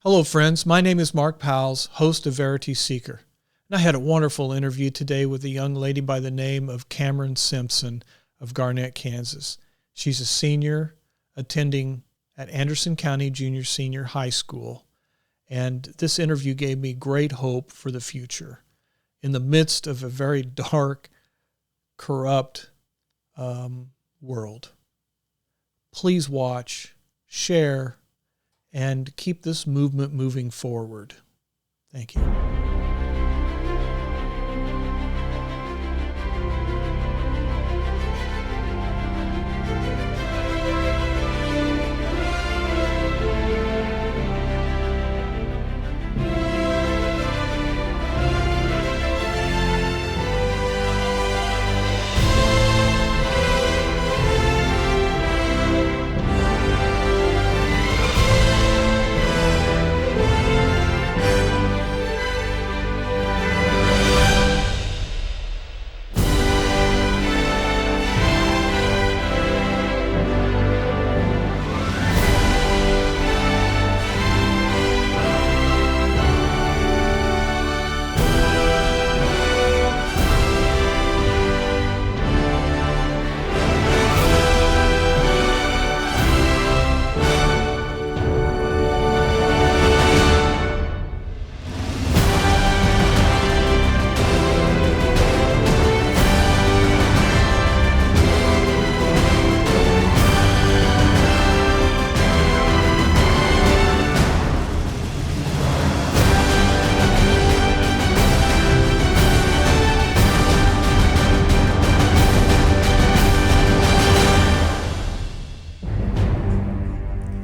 Hello, friends. My name is Mark Powles, host of Verity Seeker. And I had a wonderful interview today with a young lady by the name of Kameron Simpson of Garnett, Kansas. She's a senior attending at Anderson County Junior Senior High School. And this interview gave me great hope for the future. In the midst of a very dark, corrupt world. Please watch, share, and keep this movement moving forward. Thank you.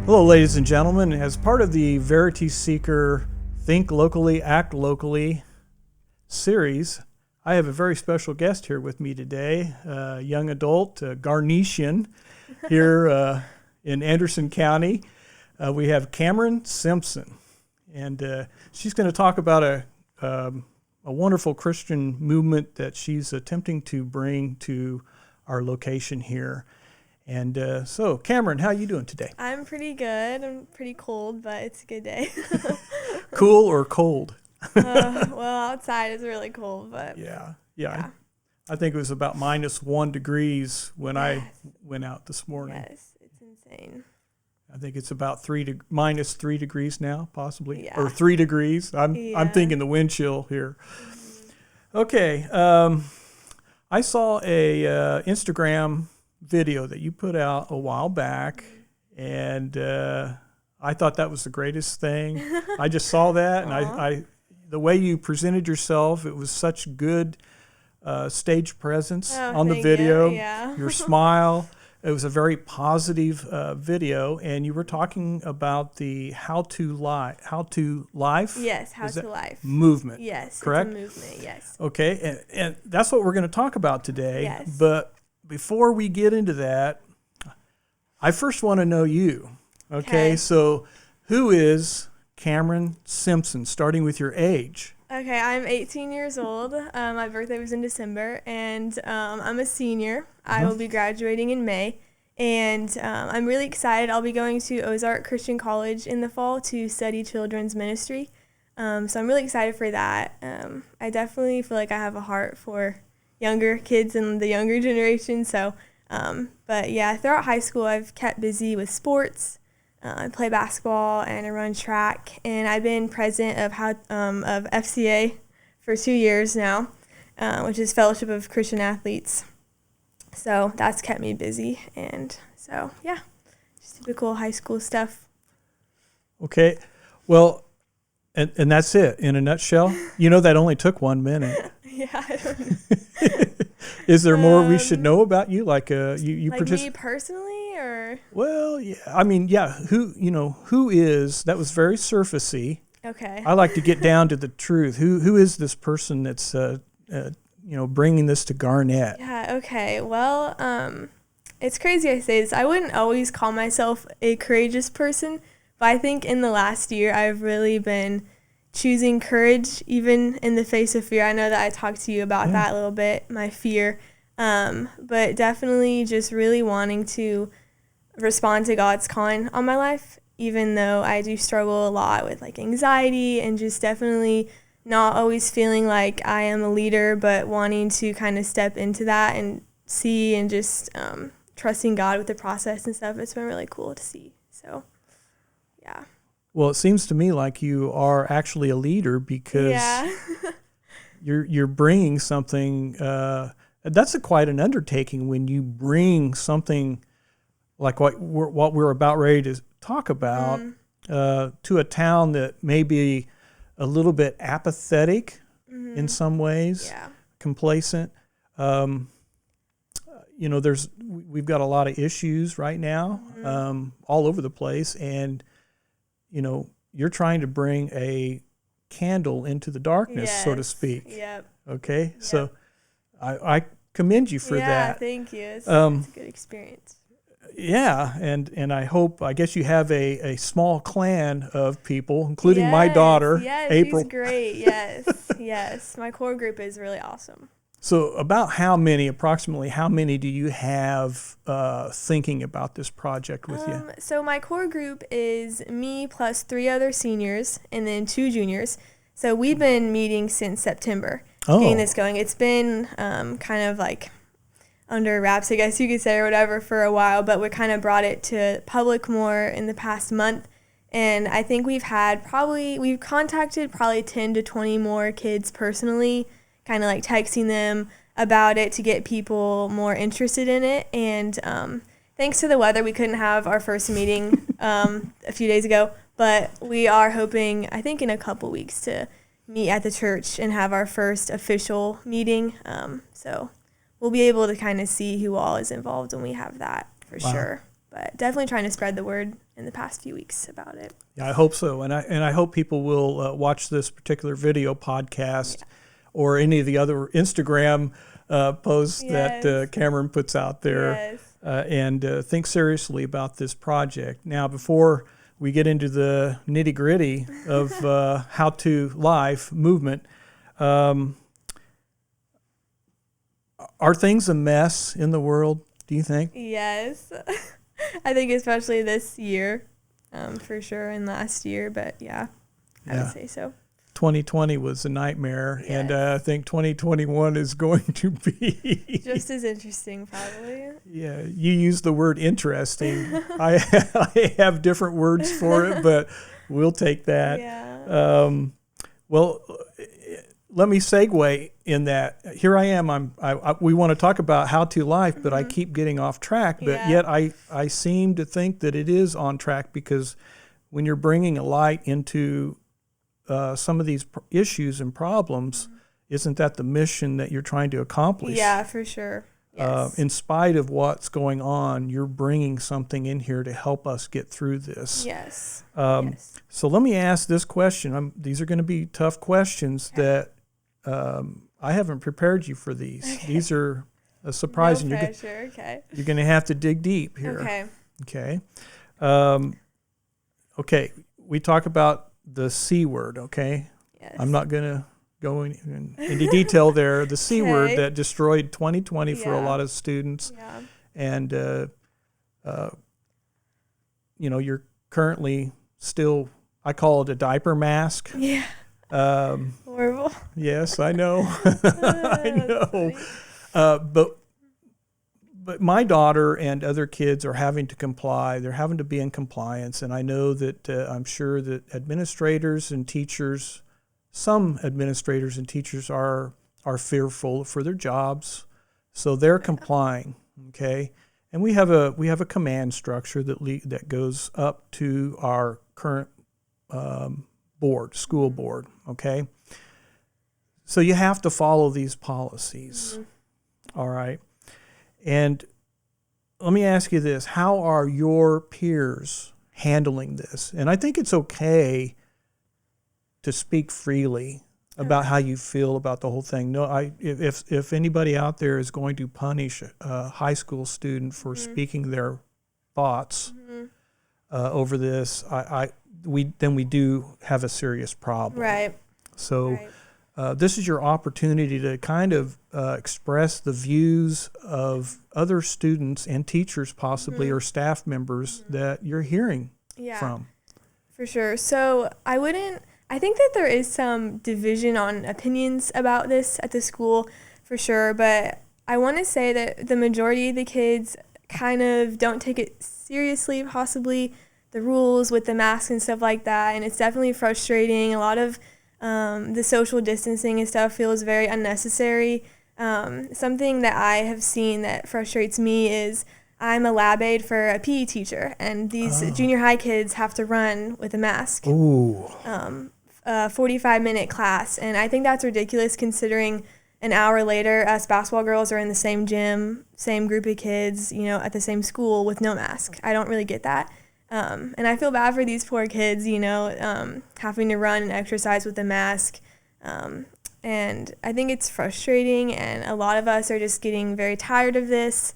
Hello, ladies and gentlemen. As part of the Verity Seeker Think Locally, Act Locally series, I have a very special guest here with me today, a young adult, Garnetian, here in Anderson County. We have Kameron Simpson, and she's going to talk about a wonderful Christian movement that she's attempting to bring to our location here. And so, Kameron, how are you doing today? I'm pretty good. I'm pretty cold, but it's a good day. Cool or cold? Well, outside is really cold, but yeah. I think it was about -1 degrees when I went out this morning. Yes, it's insane. I think it's about -3 degrees now, possibly, Yeah. or 3 degrees. I'm thinking the wind chill here. Mm-hmm. Okay, I saw a Instagram video that you put out a while back, and I thought that was the greatest thing. I just saw that, and I the way you presented yourself, it was such good stage presence on the video. Your smile, it was a very positive video, and you were talking about the how to life. Yes, how to life movement. Yes, correct. It's a movement. Yes. Okay, and that's what we're going to talk about today. Yes. But before we get into that, I first want to know you. Okay, so who is Kameron Simpson, starting with your age? Okay, I'm 18 years old. My birthday was in December, and I'm a senior. I will be graduating in May, and I'm really excited. I'll be going to Ozark Christian College in the fall to study children's ministry. So I'm really excited for that. I definitely feel like I have a heart for younger kids and the younger generation. So, but yeah, throughout high school, I've kept busy with sports. I play basketball and I run track, and I've been president of FCA for 2 years now, which is Fellowship of Christian Athletes. So that's kept me busy, and so yeah, just typical high school stuff. Okay, well, and that's it in a nutshell. You know that only took 1 minute. Yeah, I don't know. Is there more we should know about you? Like you like me personally, or? Well, yeah. I mean, yeah. Who is? That was very surfacey. Okay. I like to get down to the truth. Who is this person that's bringing this to Garnett? Yeah. Okay. Well, it's crazy I say this. I wouldn't always call myself a courageous person, but I think in the last year I've really been choosing courage even in the face of fear. I know that I talked to you about that a little bit, my fear, but definitely just really wanting to respond to God's calling on my life even though I do struggle a lot with like anxiety and just definitely not always feeling like I am a leader, but wanting to kind of step into that and see and just trusting God with the process and stuff. It's been really cool to see. So, yeah. Well, it seems to me like you are actually a leader because you're bringing something. That's quite an undertaking when you bring something like what we're about ready to talk about to a town that may be a little bit apathetic in some ways, complacent. We've got a lot of issues right now all over the place, and you're trying to bring a candle into the darkness, so to speak. Yep. Okay, yep. So I commend you for that. Yeah, thank you. It's a good experience. Yeah, and I guess you have a small clan of people, including my daughter, April. She's great. Yes. My core group is really awesome. So approximately how many do you have thinking about this project with you? So my core group is me plus 3 other seniors and then 2 juniors. So we've been meeting since September, getting this going. It's been kind of like under wraps, I guess you could say, or whatever, for a while, but we kind of brought it to public more in the past month. And I think we've contacted probably 10 to 20 more kids personally, kind of like texting them about it to get people more interested in it. And thanks to the weather, we couldn't have our first meeting a few days ago, but we are hoping, I think in a couple weeks, to meet at the church and have our first official meeting. So we'll be able to kind of see who all is involved when we have that for sure. But definitely trying to spread the word in the past few weeks about it. Yeah, I hope so. And I hope people will watch this particular video podcast or any of the other Instagram posts that Kameron puts out there and think seriously about this project. Now, before we get into the nitty-gritty of How to Life movement, are things a mess in the world, do you think? Yes. I think especially this year, for sure, and last year, but I would say so. 2020 was a nightmare, and I think 2021 is going to be just as interesting, probably. Yeah, you use the word interesting. I have different words for it, but we'll take that. Yeah. Well, let me segue in that. Here I am. We want to talk about How to Life, but I keep getting off track. But yet I seem to think that it is on track, because when you're bringing a light into some of these issues and problems, isn't that the mission that you're trying to accomplish? Yeah, for sure. Yes. In spite of what's going on, you're bringing something in here to help us get through this. Yes. So let me ask this question. These are going to be tough questions that I haven't prepared you for these. Okay. These are a surprise. No pressure. You're going to have to dig deep here. Okay. Okay. We talk about the C word, okay? Yes. I'm not going to go into detail there. The C word that destroyed 2020 for a lot of students. Yeah. And, you're currently still, I call it a diaper mask. Yeah. Horrible. Yes, I know. I know. But my daughter and other kids are having to comply. They're having to be in compliance. And I know that I'm sure that administrators and teachers, some administrators and teachers are fearful for their jobs. So they're complying, okay? And we have a command structure that goes up to our current school board, okay? So you have to follow these policies, all right? And let me ask you this. How are your peers handling this? And I think it's okay to speak freely about how you feel about the whole thing. No, if anybody out there is going to punish a high school student for speaking their thoughts over this, we do have a serious problem. Right. So this is your opportunity to kind of express the views of other students and teachers possibly or staff members that you're hearing from? For sure. So I think that there is some division on opinions about this at the school for sure, but I want to say that the majority of the kids kind of don't take it seriously, possibly, the rules with the mask and stuff like that, and it's definitely frustrating. A lot of the social distancing and stuff feels very unnecessary. Something that I have seen that frustrates me is I'm a lab aide for a PE teacher, and these junior high kids have to run with a mask. Ooh. A 45-minute class, and I think that's ridiculous considering an hour later us basketball girls are in the same gym, same group of kids, at the same school with no mask. I don't really get that. And I feel bad for these poor kids, having to run and exercise with a mask. And I think it's frustrating, and a lot of us are just getting very tired of this.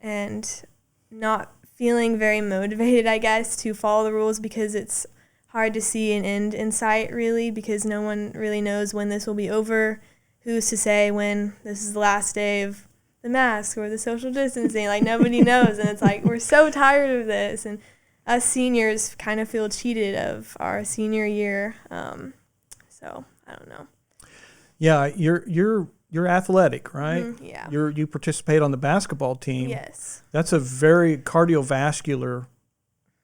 And not feeling very motivated, I guess, to follow the rules because it's hard to see an end in sight, really, because no one really knows when this will be over. Who's to say when this is the last day of the mask or the social distancing? Like, nobody knows, and it's like we're so tired of this, and us seniors kind of feel cheated of our senior year. So I don't know. Yeah, you're athletic, right? Yeah. You participate on the basketball team. Yes. That's a very cardiovascular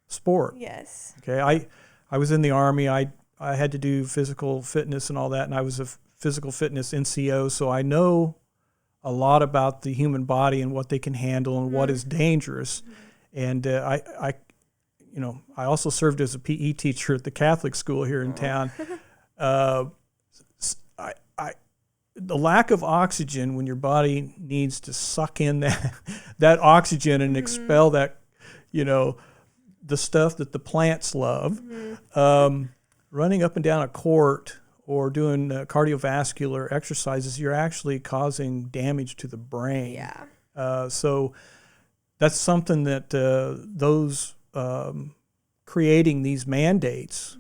sport. Yes. Okay. I was in the Army. I had to do physical fitness and all that, and I was a physical fitness NCO, so I know a lot about the human body and what they can handle and what is dangerous. And I also served as a PE teacher at the Catholic school here in town. The lack of oxygen when your body needs to suck in that oxygen and expel that, the stuff that the plants love, running up and down a court or doing cardiovascular exercises, you're actually causing damage to the brain. Yeah. So that's something that those creating these mandates,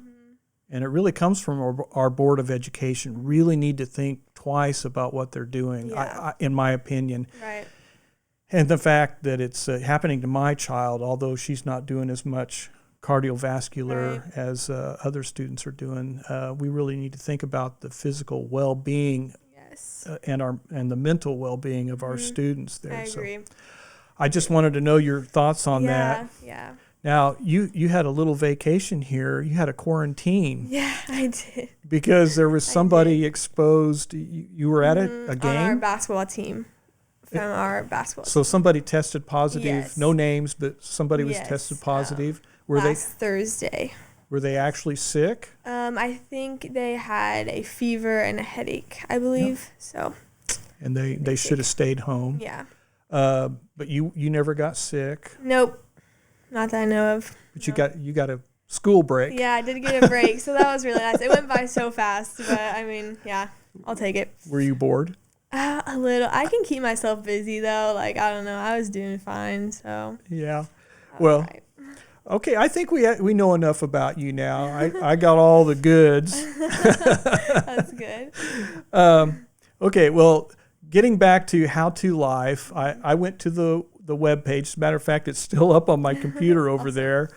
and it really comes from our Board of Education, really need to think twice about what they're doing, in my opinion. Right. And the fact that it's happening to my child, although she's not doing as much cardiovascular as other students are doing, we really need to think about the physical well-being and the mental well-being of our students there. I agree. So I just wanted to know your thoughts on that. Yeah. Now, you had a little vacation here. You had a quarantine. Yeah, I did. Because there was somebody exposed. You were at a game? On our basketball team. From our basketball team. So somebody tested positive. Yes. No names, but somebody was tested positive. Last Thursday. Were they actually sick? I think they had a fever and a headache, I believe. Yep. So. And they should have stayed home. Yeah. But you never got sick. Nope. Not that I know of. But you got a school break. Yeah, I did get a break, so that was really nice. It went by so fast, but I mean, yeah, I'll take it. Were you bored? A little. I can keep myself busy though. Like, I don't know. I was doing fine, so. Yeah. Well. Right. Okay, I think we know enough about you now. I got all the goods. That's good. Okay, well, getting back to How to Life, I went to the webpage. As a matter of fact, it's still up on my computer over there,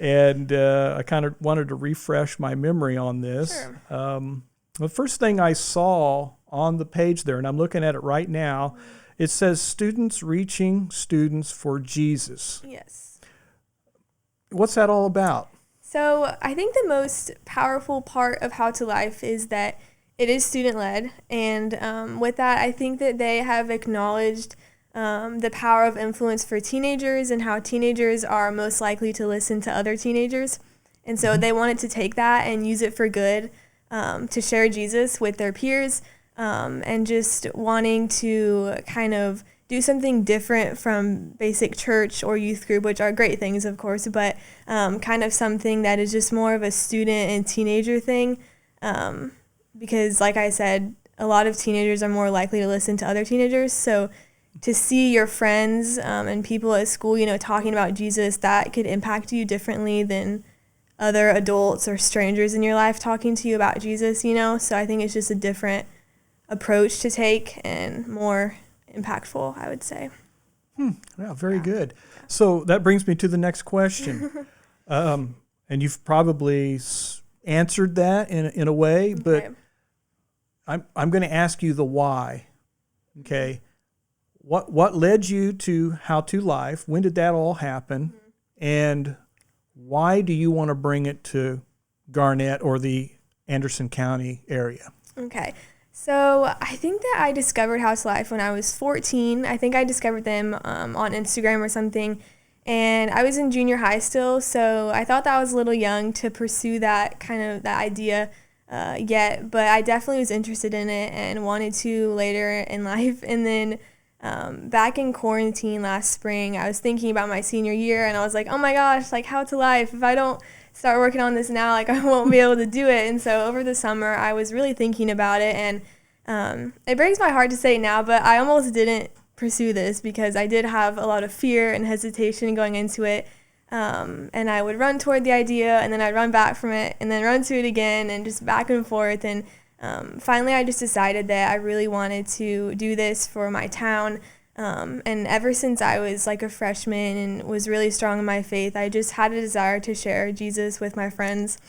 and I kind of wanted to refresh my memory on this. Sure. The first thing I saw on the page there, and I'm looking at it right now, it says Students Reaching Students for Jesus. Yes. What's that all about? So I think the most powerful part of How to Life is that it is student-led, and with that, I think that they have acknowledged the power of influence for teenagers and how teenagers are most likely to listen to other teenagers. And so they wanted to take that and use it for good, to share Jesus with their peers, and just wanting to kind of do something different from basic church or youth group, which are great things, of course, but kind of something that is just more of a student and teenager thing. Because, like I said, a lot of teenagers are more likely to listen to other teenagers. So to see your friends and people at school, talking about Jesus, that could impact you differently than other adults or strangers in your life talking to you about Jesus, So I think it's just a different approach to take and more impactful, I would say. Yeah, very good. Yeah. So that brings me to the next question. And you've probably answered that in a way, but I'm going to ask you the why. Okay. What led you to How to Life? When did that all happen? And why do you want to bring it to Garnett or the Anderson County area? Okay. So I think that I discovered How to Life when I was 14. I think I discovered them on Instagram or something. And I was in junior high still, so I thought that I was a little young to pursue that idea yet. But I definitely was interested in it and wanted to later in life. And then back in quarantine last spring, I was thinking about my senior year, and I was like, oh my gosh, like How to Life, if I don't start working on this now, like I won't be able to do it. And so over the summer, I was really thinking about it, and it breaks my heart to say now, but I almost didn't pursue this because I did have a lot of fear and hesitation going into it. And I would run toward the idea, and then I'd run back from it, and then run to it again, and just back and forth. And finally, I just decided that I really wanted to do this for my town. And ever since I was like a freshman and was really strong in my faith, I just had a desire to share Jesus with my friends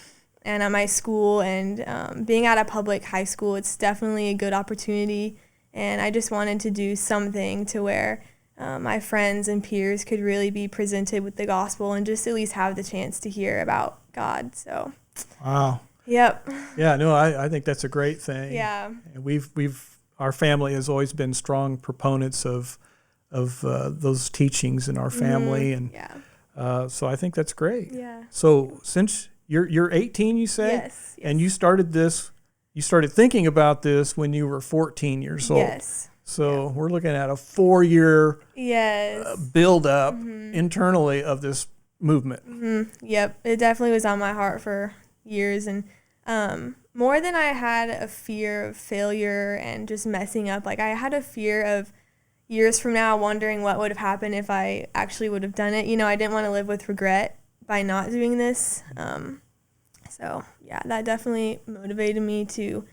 and at my school. And being at a public high school, it's definitely a good opportunity. And I just wanted to do something to where my friends and peers could really be presented with the gospel and just at least have the chance to hear about God. So, wow. Yep. Yeah, no, I think that's a great thing. Yeah. And our family has always been strong proponents of those teachings in our family, and so I think that's great. Yeah. So since you're 18, you say, yes. And you started thinking about this when you were 14 years old. Yes. So we're looking at a 4-year build up internally of this movement. Yep, it definitely was on my heart for years, and more than I had a fear of failure and just messing up, like I had a fear of years from now wondering what would have happened if I actually would have done it. You know, I didn't want to live with regret by not doing this. So yeah, that definitely motivated me to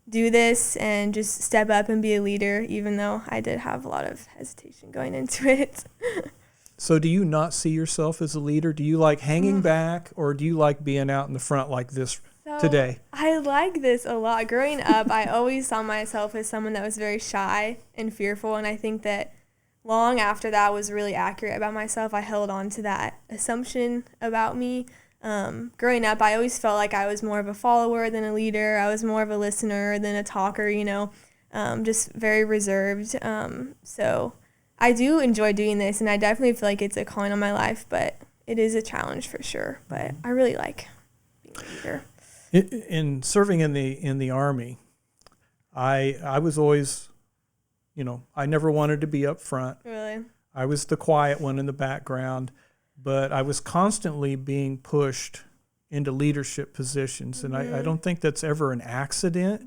do this and just step up and be a leader, even though I did have a lot of hesitation going into it. So do you not see yourself as a leader? Do you like hanging back, or do you like being out in the front like this today? I like this a lot. Growing up, I always saw myself as someone that was very shy and fearful, and I think that long after that was really accurate about myself, I held on to that assumption about me. Growing up, I always felt like I was more of a follower than a leader. I was more of a listener than a talker, just very reserved. So I do enjoy doing this, and I definitely feel like it's a calling on my life, but it is a challenge for sure. But I really like being a leader. In serving in the Army, I was always, I never wanted to be up front. Really? I was the quiet one in the background, but I was constantly being pushed into leadership positions, and I don't think that's ever an accident,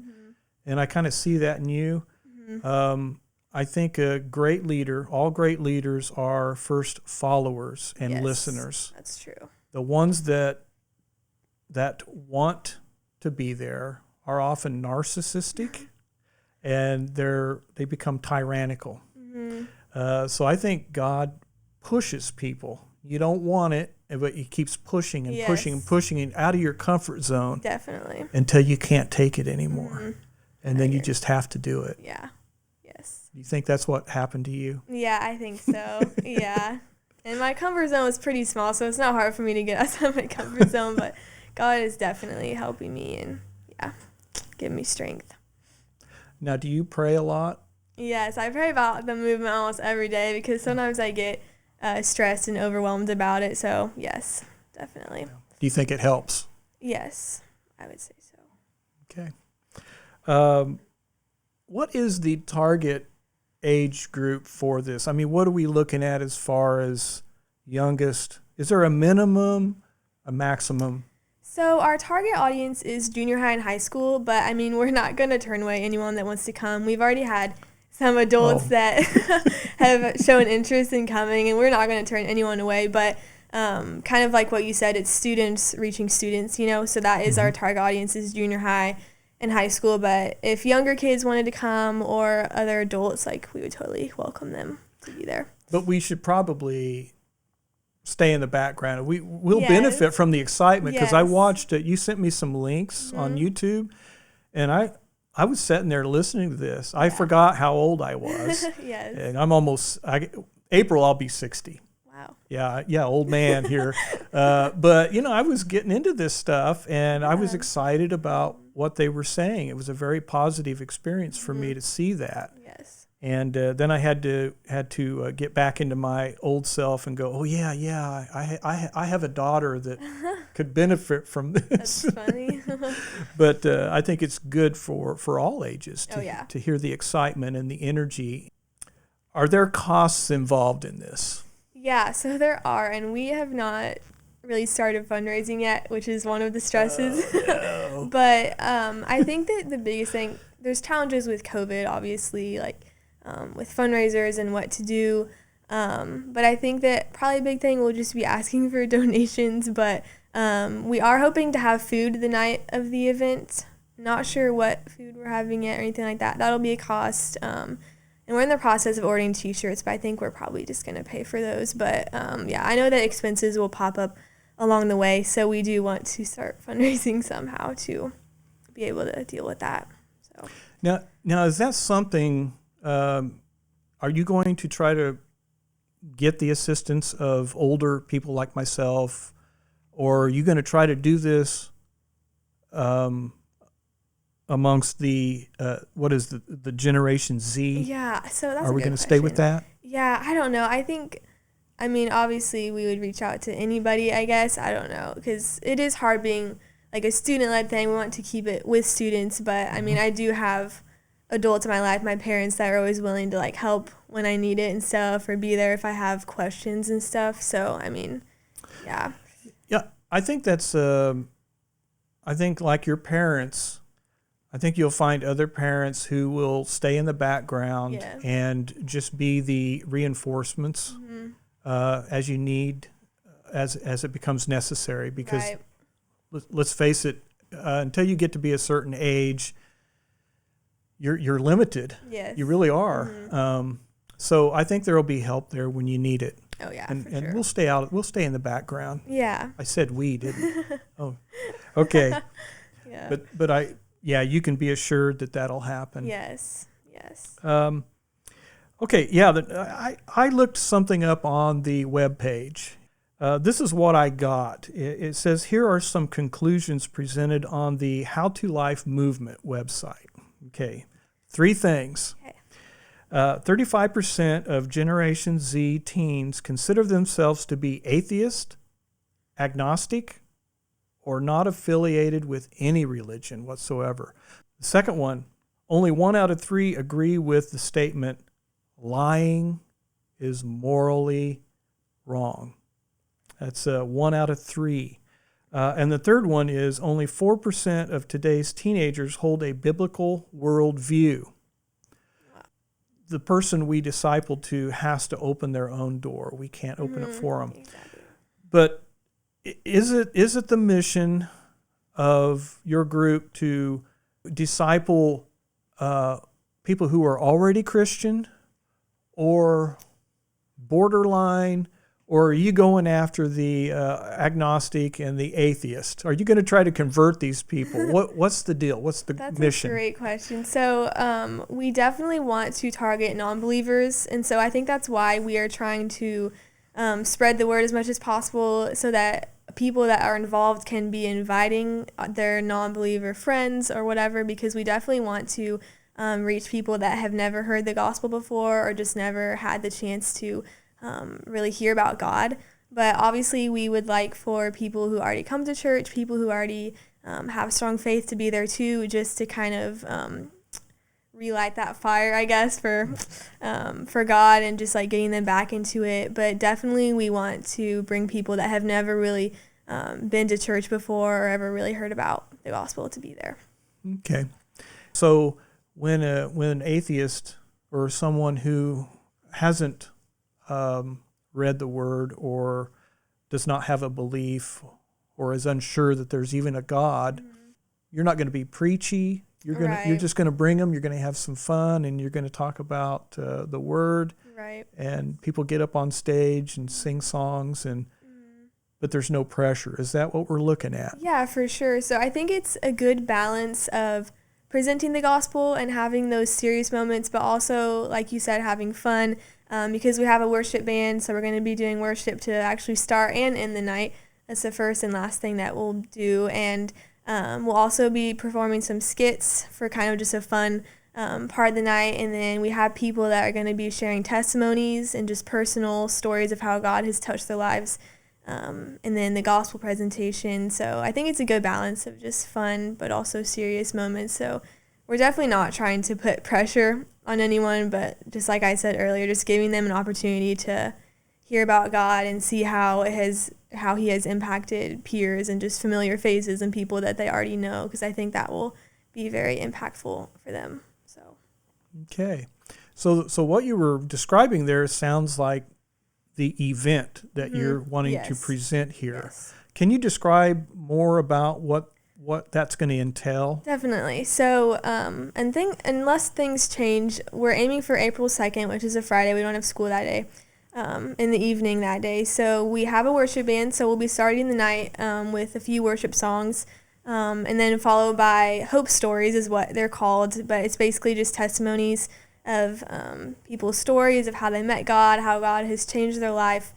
and I kind of see that in you. I think a great leader, all great leaders are first followers and listeners. That's true. The ones that want to be there are often narcissistic, and they become tyrannical. So I think God pushes people. You don't want it, but He keeps pushing and pushing and pushing it out of your comfort zone. Definitely. Until you can't take it anymore. And then you just have to do it. Yeah. Yes. Do you think that's what happened to you? Yeah, I think so. Yeah. And my comfort zone was pretty small, so it's not hard for me to get outside of my comfort zone, but God is definitely helping me and, giving me strength. Now, do you pray a lot? Yes, I pray about the movement almost every day because sometimes I get stressed and overwhelmed about it. So, yes, definitely. Do you think it helps? Yes, I would say so. Okay. What is the target age group for this? I mean, what are we looking at as far as youngest? Is there a minimum, a maximum? So our target audience is junior high and high school, but I mean, we're not going to turn away anyone that wants to come. We've already had some adults that have shown interest in coming, and we're not going to turn anyone away, but kind of like what you said, it's students reaching students, so that is our target audience is junior high and high school. But if younger kids wanted to come or other adults, we would totally welcome them to be there. But we should probably stay in the background. We'll Yes. benefit from the excitement because I Yes. watched it. You sent me some links on YouTube, and I was sitting there listening to this. I forgot how old I was, Yes. and I'm April. I'll be 60. Wow. Yeah, old man here. But I was getting into this stuff, and I was excited about what they were saying. It was a very positive experience for me to see that. Yes. And then I had to get back into my old self and go, oh yeah, I have a daughter that could benefit from this. That's funny. But I think it's good for all ages to hear the excitement and the energy. Are there costs involved in this? Yeah, so there are, and we have not really started fundraising yet, which is one of the stresses. No. But I think that the biggest thing, there's challenges with COVID, obviously, like with fundraisers and what to do. But I think that probably a big thing will just be asking for donations. But we are hoping to have food the night of the event. Not sure what food we're having yet or anything like that. That'll be a cost. And we're in the process of ordering T-shirts, but I think we're probably just going to pay for those. But yeah, I know that expenses will pop up along the way, so we do want to start fundraising somehow to be able to deal with that. So now is that something? Are you going to try to get the assistance of older people like myself, or are you going to try to do this amongst the what is the Generation Z? Yeah, so that's Are we going to stay with that? Yeah, I don't know. I mean, obviously we would reach out to anybody, I guess. I don't know, because it is hard being like a student-led thing. We want to keep it with students, but I mean, I do have adults in my life, my parents, that are always willing to like help when I need it and stuff, or be there if I have questions and stuff. So, I mean, yeah. Yeah, I think that's, I think like your parents, I think you'll find other parents who will stay in the background and just be the reinforcements as you need, as it becomes necessary. Because let's face it, until you get to be a certain age, you're limited. Yes. You really are. So I think there will be help there when you need it. Oh yeah, and for sure. We'll stay in the background. Yeah. I said we, didn't I? Oh, okay. Yeah. But you can be assured that that'll happen. Yes. Okay, yeah, I looked something up on the webpage. This is what I got. It says, here are some conclusions presented on the How to Life Movement website. Okay, 3 things. 35% of Generation Z teens consider themselves to be atheist, agnostic, or not affiliated with any religion whatsoever. The second one, only 1 out of 3 agree with the statement, lying is morally wrong. That's 1 out of 3. And the third one is only 4% of today's teenagers hold a biblical worldview. The person we disciple to has to open their own door. We can't open it for them. Exactly. But is it the mission of your group to disciple people who are already Christian, or borderline, or are you going after the agnostic and the atheist? Are you going to try to convert these people? What's the deal? What's the mission? That's a great question. So we definitely want to target non-believers, and so I think that's why we are trying to spread the word as much as possible, so that people that are involved can be inviting their non-believer friends or whatever, because we definitely want to reach people that have never heard the gospel before, or just never had the chance to really hear about God. But obviously we would like for people who already come to church, people who already have strong faith, to be there too, just to kind of relight that fire, I guess, for God, and just like getting them back into it. But definitely we want to bring people that have never really been to church before or ever really heard about the gospel to be there. Okay. So when an atheist or someone who hasn't read the word, or does not have a belief, or is unsure that there's even a God, you're not going to be preachy. You're just going to bring them. You're going to have some fun, and you're going to talk about the word. Right. And people get up on stage and sing songs, and but there's no pressure. Is that what we're looking at? Yeah, for sure. So I think it's a good balance of presenting the gospel and having those serious moments, but also, like you said, having fun, because we have a worship band, so we're going to be doing worship to actually start and end the night. That's the first and last thing that we'll do. And we'll also be performing some skits for kind of just a fun part of the night. And then we have people that are going to be sharing testimonies and just personal stories of how God has touched their lives. And then the gospel presentation. So I think it's a good balance of just fun but also serious moments. So we're definitely not trying to put pressure on anyone, but just like I said earlier, just giving them an opportunity to hear about God and see how he has impacted peers and just familiar faces and people that they already know, because I think that will be very impactful for them. So okay. So what you were describing there sounds like the event that you're wanting to present here. Yes. Can you describe more about what that's going to entail? Definitely. So, unless things change, we're aiming for April 2nd, which is a Friday. We don't have school that day, in the evening that day. So we have a worship band, so we'll be starting the night with a few worship songs, and then followed by hope stories is what they're called, but it's basically just testimonies of people's stories of how they met God, how God has changed their life.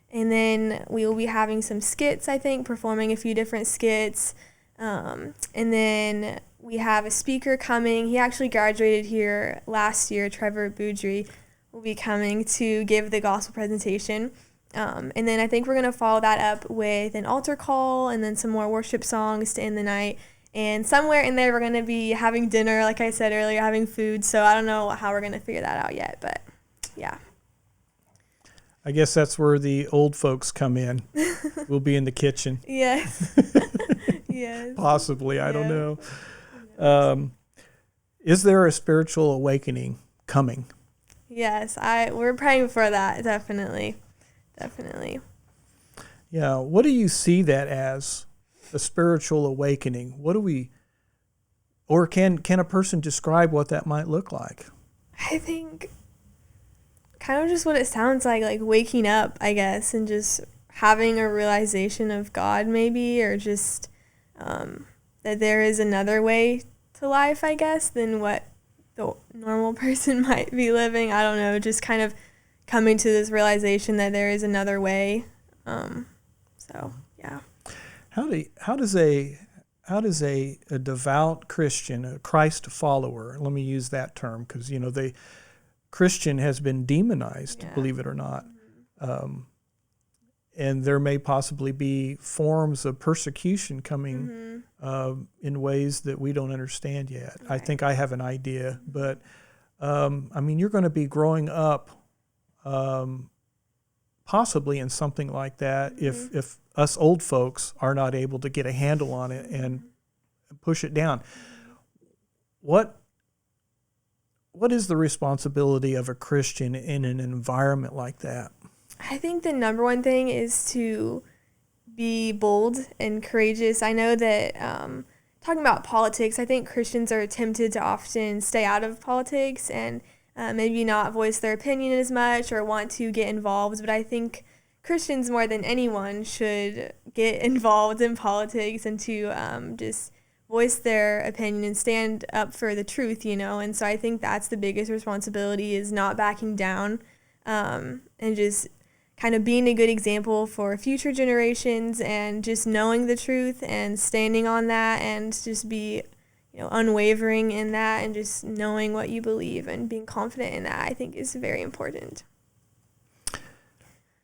And then we will be having some skits, I think, performing a few different skits. And then we have a speaker coming. He actually graduated here last year. Trevor Boudry will be coming to give the gospel presentation. And then I think we're going to follow that up with an altar call and then some more worship songs to end the night. And somewhere in there, we're going to be having dinner, like I said earlier, having food. So I don't know how we're going to figure that out yet, but yeah. I guess that's where the old folks come in. We'll be in the kitchen. Yes. Yes. Possibly. I don't know. Is there a spiritual awakening coming? Yes. We're praying for that. Definitely. Definitely. Yeah. What do you see that as? A spiritual awakening. What do we, or can a person describe what that might look like? I think kind of just what it sounds like waking up, I guess, and just having a realization of God maybe, or just that there is another way to life, I guess, than what the normal person might be living. I don't know, just kind of coming to this realization that there is another way. So, yeah. How does a devout Christian, a Christ follower, let me use that term because the Christian has been demonized, believe it or not, and there may possibly be forms of persecution coming in ways that we don't understand yet. Right. I think I have an idea, but you're going to be growing up possibly in something like that if us old folks are not able to get a handle on it and push it down. What is the responsibility of a Christian in an environment like that? I think the number one thing is to be bold and courageous. I know that talking about politics, I think Christians are tempted to often stay out of politics and maybe not voice their opinion as much or want to get involved, but I think Christians more than anyone should get involved in politics and to just voice their opinion and stand up for the truth, and so I think that's the biggest responsibility, is not backing down and just kind of being a good example for future generations and just knowing the truth and standing on that and just be unwavering in that and just knowing what you believe and being confident in that, I think is very important.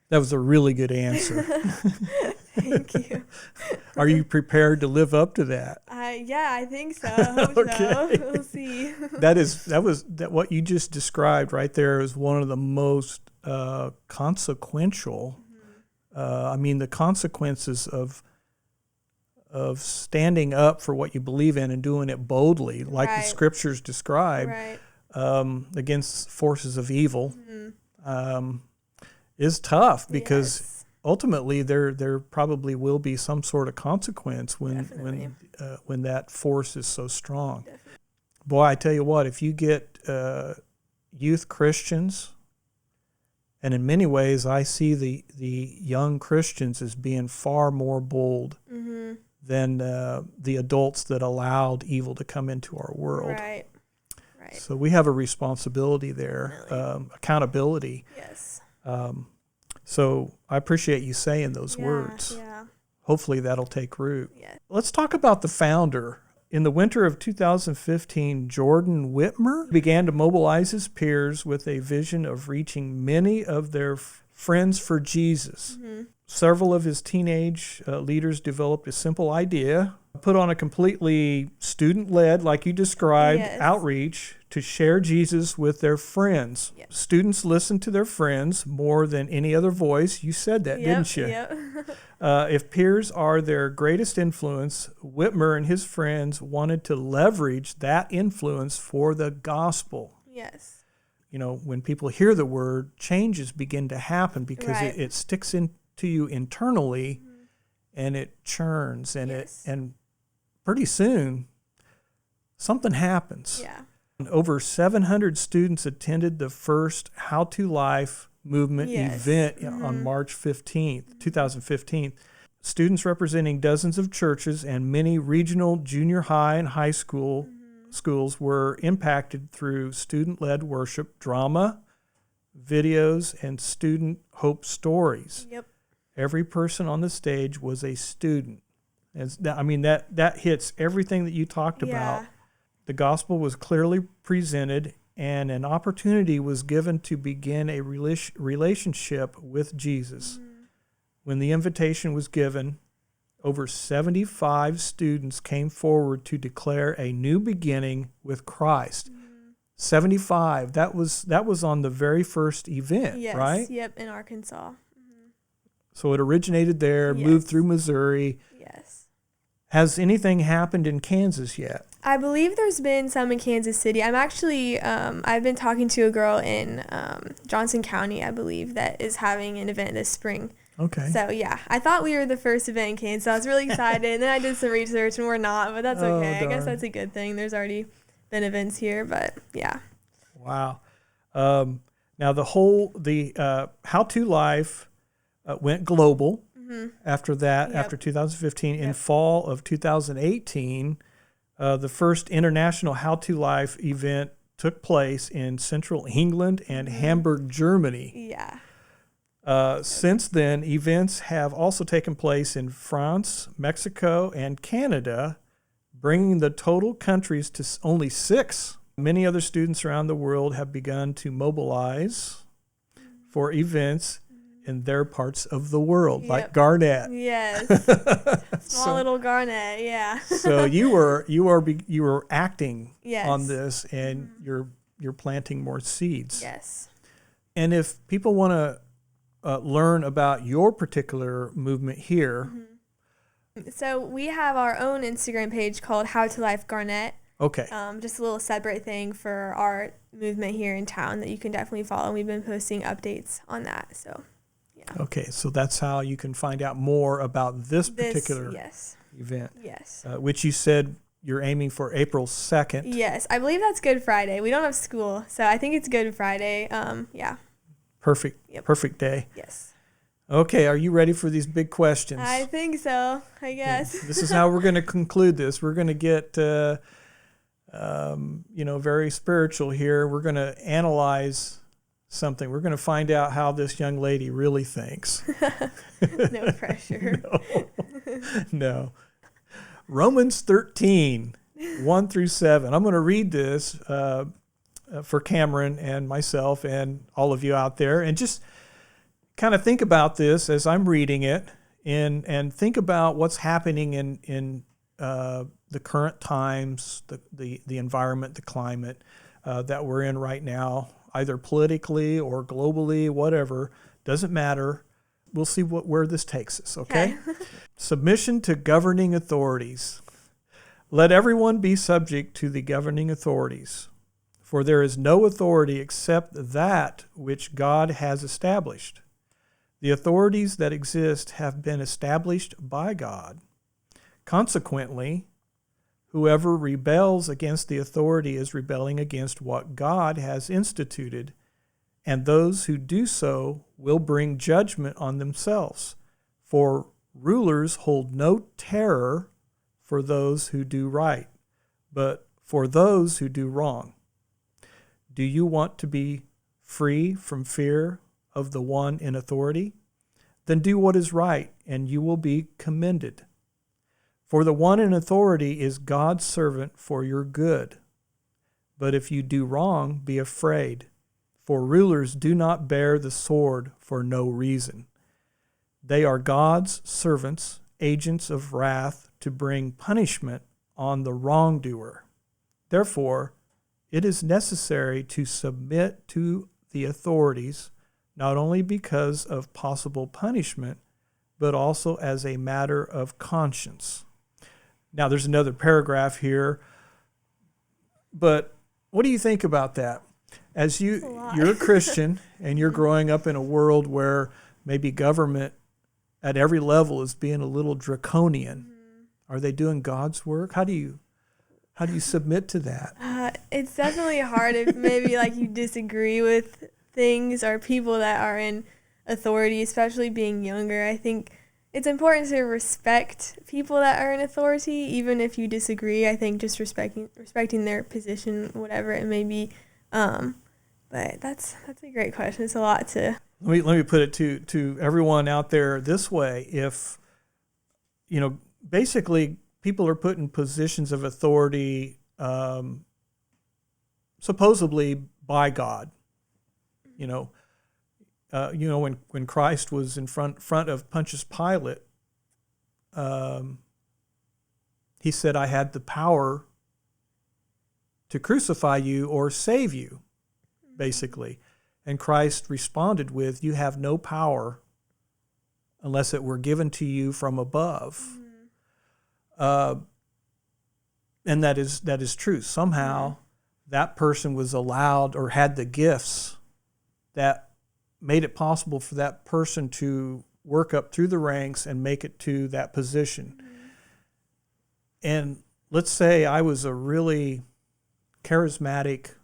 That was a really good answer. Thank you. Are you prepared to live up to that? Yeah, I think so. I hope so. We'll see. What you just described right there is one of the most consequential. The consequences of standing up for what you believe in and doing it boldly, like the scriptures describe, against forces of evil, is tough because ultimately there probably will be some sort of consequence when that force is so strong. Definitely. Boy, I tell you what, if you get youth Christians And in many ways, I see the young Christians as being far more bold than the adults that allowed evil to come into our world. Right. So we have a responsibility there, accountability. Yes. So I appreciate you saying those words. Yeah. Hopefully that'll take root. Yeah. Let's talk about the founder. In the winter of 2015, Jordan Whitmer began to mobilize his peers with a vision of reaching many of their friends for Jesus. Several of his teenage leaders developed a simple idea, put on a completely student-led, like you described, outreach to share Jesus with their friends. Yep. Students listen to their friends more than any other voice. You said that, didn't you? Yep. If peers are their greatest influence, Whitmer and his friends wanted to leverage that influence for the gospel. Yes. You know, when people hear the word, changes begin to happen because it sticks into you internally, and it churns, and and pretty soon something happens. Yeah. Over 700 students attended the first How to Life movement event on March 15th, 2015. Students representing dozens of churches and many regional junior high and high school schools were impacted through student-led worship, drama, videos, and student hope stories. Yep. Every person on the stage was a student. That hits everything that you talked about. The gospel was clearly presented, and an opportunity was given to begin a relationship with Jesus. When the invitation was given, over 75 students came forward to declare a new beginning with Christ. 75. That was on the very first event, right? Yep, in Arkansas. So it originated there, moved through Missouri. Yes. Has anything happened in Kansas yet? I believe there's been some in Kansas City. I'm actually, I've been talking to a girl in Johnson County, I believe, that is having an event this spring. Okay. So, yeah, I thought we were the first event in Kansas. I was really excited. And then I did some research, and we're not, but that's okay. I guess that's a good thing. There's already been events here, but, yeah. Wow. Now, the How to Life went global after that, after 2015. In fall of 2018, the first international How to Life event took place in central England and Hamburg, Germany. Yeah. Since then, events have also taken place in France, Mexico, and Canada, bringing the total countries to only 6. Many other students around the world have begun to mobilize for events in their parts of the world, like Garnett. Yes. Small little Garnett, yeah. So you were acting on this, and you're planting more seeds. Yes. And if people want to learn about your particular movement here. So we have our own Instagram page called How to Life Garnett. Okay. Just a little separate thing for our movement here in town that you can definitely follow. And we've been posting updates on that. So, yeah. Okay, so that's how you can find out more about this particular event. Yes. Which you said you're aiming for April 2nd. Yes, I believe that's Good Friday. We don't have school, so I think it's Good Friday. Yeah. Perfect. Yep. Perfect day. Yes. Okay, are you ready for these big questions? I think so, I guess. This is how we're going to conclude this. We're going to get, very spiritual here. We're going to analyze something. We're going to find out how this young lady really thinks. No pressure. No. Romans 13, 1 through 7. I'm going to read this for Cameron and myself and all of you out there, and just kind of think about this as I'm reading it, and think about what's happening in the current times, the environment, the climate that we're in right now, either politically or globally, whatever. Doesn't matter. We'll see where this takes us, okay? Submission to governing authorities. Let everyone be subject to the governing authorities, for there is no authority except that which God has established. The authorities that exist have been established by God. Consequently, whoever rebels against the authority is rebelling against what God has instituted, and those who do so will bring judgment on themselves. For rulers hold no terror for those who do right, but for those who do wrong. Do you want to be free from fear of the one in authority? Then do what is right, and you will be commended. For the one in authority is God's servant for your good. But if you do wrong, be afraid, for rulers do not bear the sword for no reason. They are God's servants, agents of wrath, to bring punishment on the wrongdoer. Therefore, it is necessary to submit to the authorities, not only because of possible punishment, but also as a matter of conscience. Now, there's another paragraph here, but what do you think about that? As you're a Christian and you're growing up in a world where maybe government at every level is being a little draconian. Are they doing God's work? How do you submit to that? It's definitely hard if maybe like you disagree with things or people that are in authority, especially being younger. I think it's important to respect people that are in authority, even if you disagree. I think just respecting their position, whatever it may be. But that's a great question. It's a lot to. Let me put it to everyone out there this way. If basically people are put in positions of authority, supposedly by God. When Christ was in front of Pontius Pilate, he said, "I had the power to crucify you or save you," basically. And Christ responded with, "You have no power unless it were given to you from above." And that is true. Somehow that person was allowed or had the gifts that made it possible for that person to work up through the ranks and make it to that position. And let's say I was a really charismatic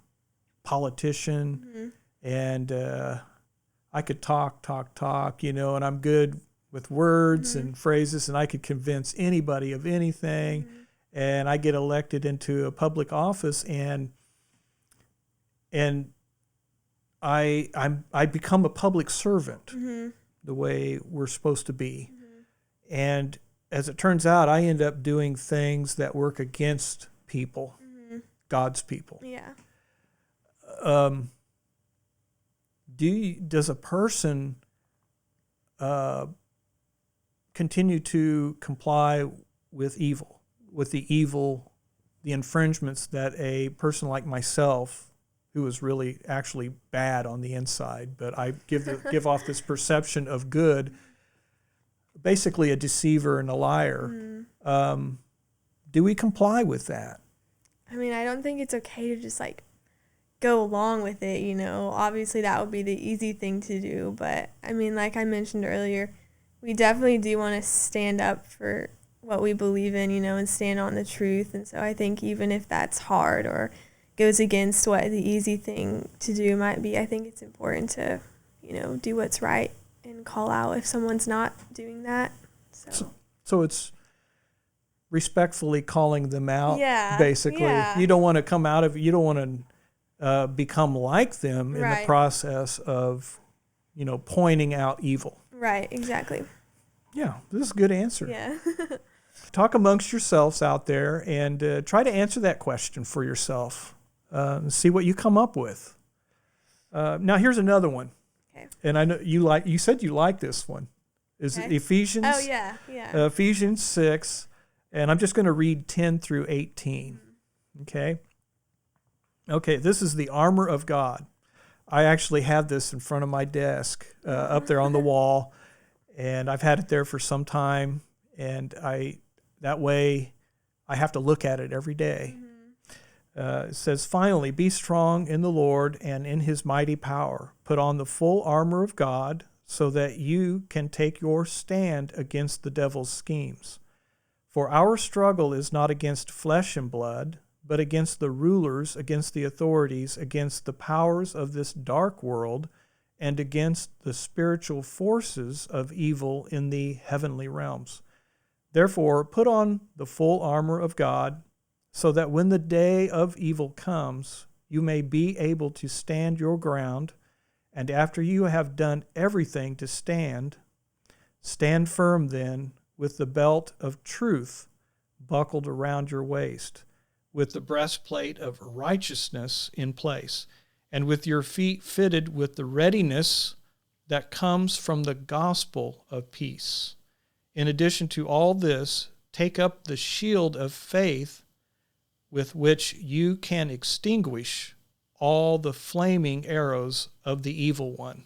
politician, and I could talk, and I'm good with words and phrases, and I could convince anybody of anything, and I get elected into a public office, and I become a public servant the way we're supposed to be. And as it turns out, I end up doing things that work against people, God's people. Yeah. Does a person continue to comply with the infringements that a person like myself, who is really actually bad on the inside, but I give off this perception of good, basically a deceiver and a liar. Do we comply with that? I mean, I don't think it's okay to just like go along with it, Obviously that would be the easy thing to do, but I mean, like I mentioned earlier, we definitely do want to stand up for what we believe in, and stand on the truth. And so I think even if that's hard or goes against what the easy thing to do might be, I think it's important to, do what's right and call out if someone's not doing that. So it's respectfully calling them out, basically. Yeah. You don't want to come out of it. You don't want to become like them in the process of, pointing out evil. Right, exactly. Yeah, this is a good answer. Yeah. Talk amongst yourselves out there and try to answer that question for yourself and see what you come up with. Now, here's another one. Okay. And I know you said you like this one. Is it Ephesians? Oh, yeah. Ephesians 6, and I'm just going to read 10 through 18. Okay? Okay, this is the armor of God. I actually have this in front of my desk up there on the wall, and I've had it there for some time, and that way I have to look at it every day. It says, "Finally, be strong in the Lord and in his mighty power. Put on the full armor of God so that you can take your stand against the devil's schemes. For our struggle is not against flesh and blood, but against the rulers, against the authorities, against the powers of this dark world, and against the spiritual forces of evil in the heavenly realms. Therefore, put on the full armor of God, so that when the day of evil comes, you may be able to stand your ground, and after you have done everything to stand, stand firm then with the belt of truth buckled around your waist, with the breastplate of righteousness in place, and with your feet fitted with the readiness that comes from the gospel of peace. In addition to all this, take up the shield of faith with which you can extinguish all the flaming arrows of the evil one.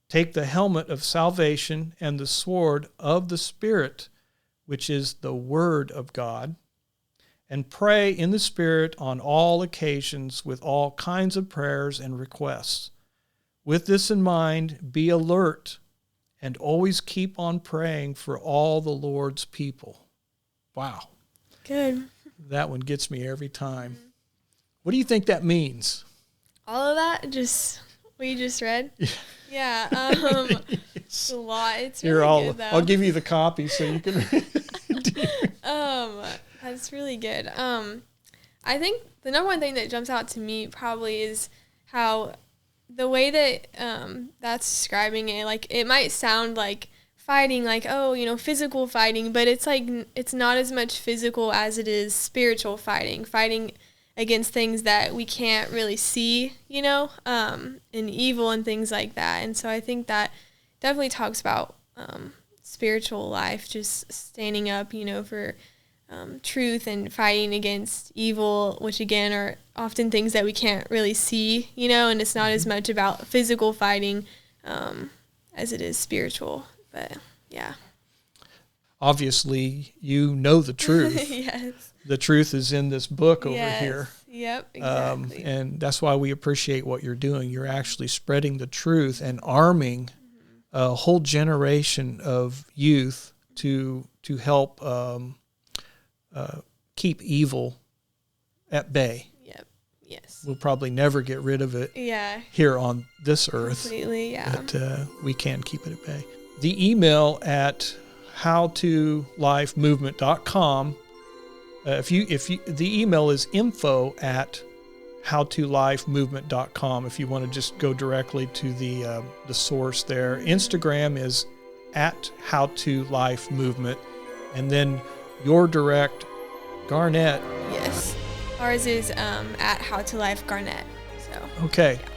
Take the helmet of salvation and the sword of the Spirit, which is the Word of God, and pray in the Spirit on all occasions with all kinds of prayers and requests. With this in mind, be alert and always keep on praying for all the Lord's people. Wow. Good. That one gets me every time. What do you think that means? All of that, just what you just read? Yeah. It's a lot. It's really good, though. I'll give you the copy so you can read it. That's really good. I think the number one thing that jumps out to me probably is how the way that that's describing it, like, it might sound like fighting, like, oh, you know, physical fighting, but it's like, it's not as much physical as it is spiritual fighting against things that we can't really see, you know, and evil and things like that. And so I think that definitely talks about spiritual life, just standing up, you know, for truth and fighting against evil, which again are often things that we can't really see, you know, and it's not as much about physical fighting as it is spiritual. But yeah. Obviously, you know the truth. Yes. The truth is in this book over here. Yep, exactly. And that's why we appreciate what you're doing. You're actually spreading the truth and arming a whole generation of youth to help keep evil at bay. Yep. Yes. We'll probably never get rid of it here on this earth. Completely, yeah. But we can keep it at bay. The email at howtolifemovement.com. The email is info@howtolifemovement.com. If you want to just go directly to the source there. Instagram is @howtolifemovement, and your direct, Garnett. Yes, ours is @howtolifegarnett. So okay, yeah.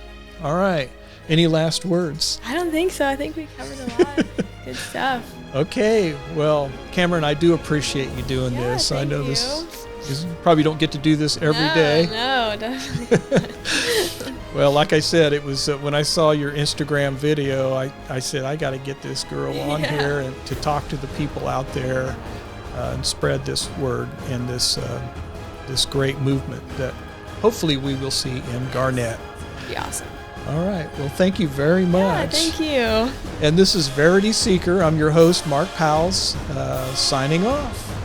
All right. Any last words? I don't think so. I think we covered a lot. Good stuff. Okay. Well, Kameron, I do appreciate you doing this. I know this. You probably don't get to do this every day. No, definitely. Well, like I said, it was when I saw your Instagram video, I said, I got to get this girl on here and to talk to the people out there and spread this word and this great movement that hopefully we will see in Garnett. That'd be awesome. All right. Well, thank you very much. Yeah, thank you. And this is Verity Seeker. I'm your host, Mark Powles, signing off.